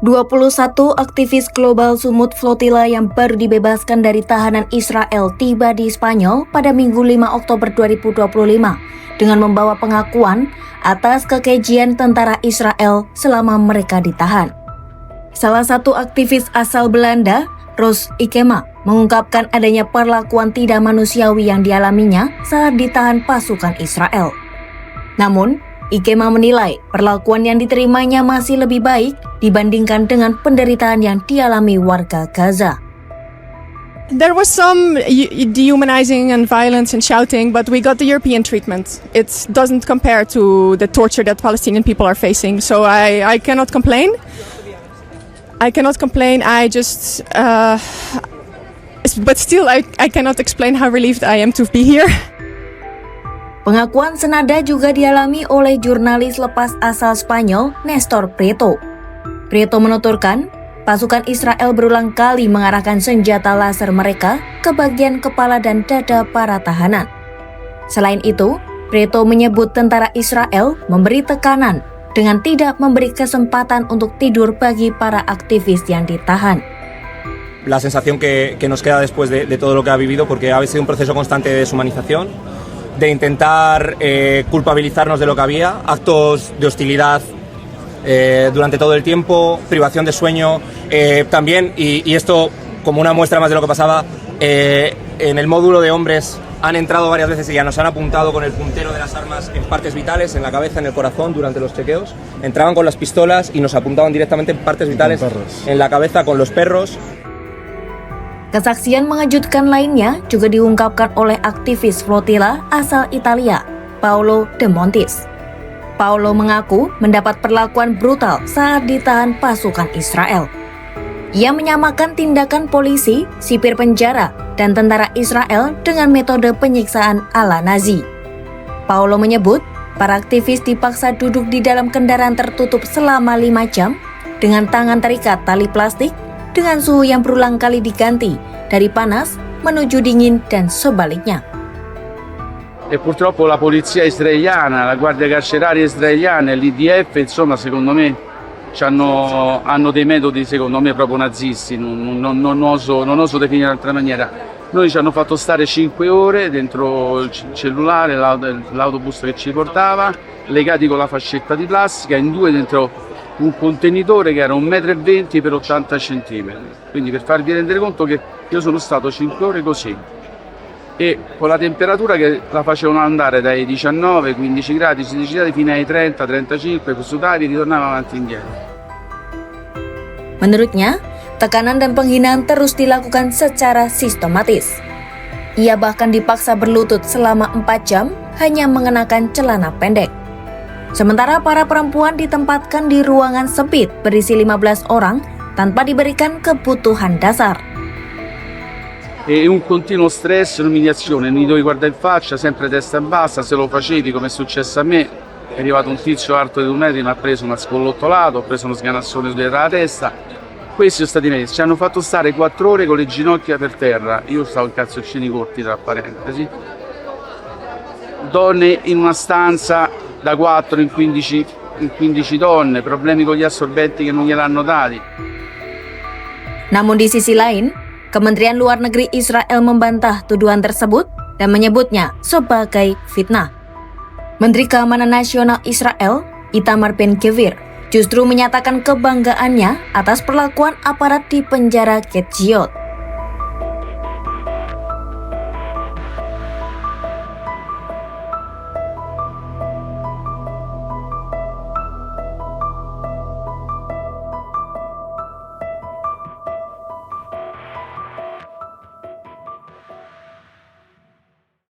21 aktivis global Sumut Flotilla yang baru dibebaskan dari tahanan Israel tiba di Spanyol pada Minggu 5 Oktober 2025 dengan membawa pengakuan atas kekejian tentara Israel selama mereka ditahan. Salah satu aktivis asal Belanda, Roos Ikema, mengungkapkan adanya perlakuan tidak manusiawi yang dialaminya saat ditahan pasukan Israel. Namun, Ikema menilai perlakuan yang diterimanya masih lebih baik dibandingkan dengan penderitaan yang dialami warga Gaza. There was some dehumanizing and violence and shouting, but we got the European treatment. It doesn't compare to the torture that Palestinian people are facing. So I cannot complain. But still I cannot explain how relieved I am to be here. Pengakuan senada juga dialami oleh jurnalis lepas asal Spanyol, Néstor Prieto. Prieto menuturkan, pasukan Israel berulang kali mengarahkan senjata laser mereka ke bagian kepala dan dada para tahanan. Selain itu, Prieto menyebut tentara Israel memberi tekanan dengan tidak memberi kesempatan untuk tidur bagi para aktivis yang ditahan. La sensación que nos queda después de todo lo que ha vivido, porque ha sido un proceso constante de deshumanización, de intentar culpabilizarnos de lo que había, actos de hostilidad durante todo el tiempo, privación de sueño, también, y esto como una muestra más de lo que pasaba, en el módulo de hombres han entrado varias veces y ya nos han apuntado con el puntero de las armas en partes vitales, en la cabeza, en el corazón, durante los chequeos. Entraban con las pistolas y nos apuntaban directamente en partes vitales, en la cabeza con los perros. Kesaksian mengejutkan lainnya juga diungkapkan oleh aktivis Flotilla asal Italia, Paolo De Montis. Paolo mengaku mendapat perlakuan brutal saat ditahan pasukan Israel. Ia menyamakan tindakan polisi, sipir penjara, dan tentara Israel dengan metode penyiksaan ala Nazi. Paolo menyebut, para aktivis dipaksa duduk di dalam kendaraan tertutup selama 5 jam dengan tangan terikat tali plastik dengan suhu yang berulang kali diganti dari panas menuju dingin dan sebaliknya. E purtroppo la polizia israeliana, la guardia carceraria israeliana e l'IDF, insomma, secondo me hanno dei metodi, secondo me, proprio nazisti, non oso definire in altra maniera. Noi ci hanno fatto stare 5 ore dentro il cellulare, l'autobus che ci portava, legati con la fascetta di plastica, in 2 dentro un contenitore che era 1,20 m per 80 cm. Quindi per farvi rendere conto che io sono stato 5 ore così, e con la temperatura che la facevano andare dai 19, 15 gradi, 16 gradi fino ai 30, 35, sudavi, ritornava avanti e indietro. Menurutnya, tekanan dan penghinaan terus dilakukan secara sistematis. Ia bahkan dipaksa berlutut selama 4 jam hanya mengenakan celana pendek. Sementara para perempuan ditempatkan di ruangan sempit berisi 15 orang tanpa diberikan kebutuhan dasar. E un continuo stress, l'umiliazione, non gli dovevi guardare in faccia, sempre testa bassa, se lo facevi come è successo a me, è arrivato un tizio alto di 2 metri, mi ha preso una scollottolato, ho preso uno sganassone dietro la testa. Questi sono stati messi, ci hanno fatto stare 4 ore con le ginocchia per terra, io stavo in calzoncini corti tra parentesi, donne in una stanza da 4 in 15 donne, problemi con gli assorbenti che non gliel'hanno dati. Namun di sisi lain, Kementerian Luar Negeri Israel membantah tuduhan tersebut dan menyebutnya sebagai fitnah. Menteri Keamanan Nasional Israel, Itamar Ben-Gvir, justru menyatakan kebanggaannya atas perlakuan aparat di penjara Ketziot.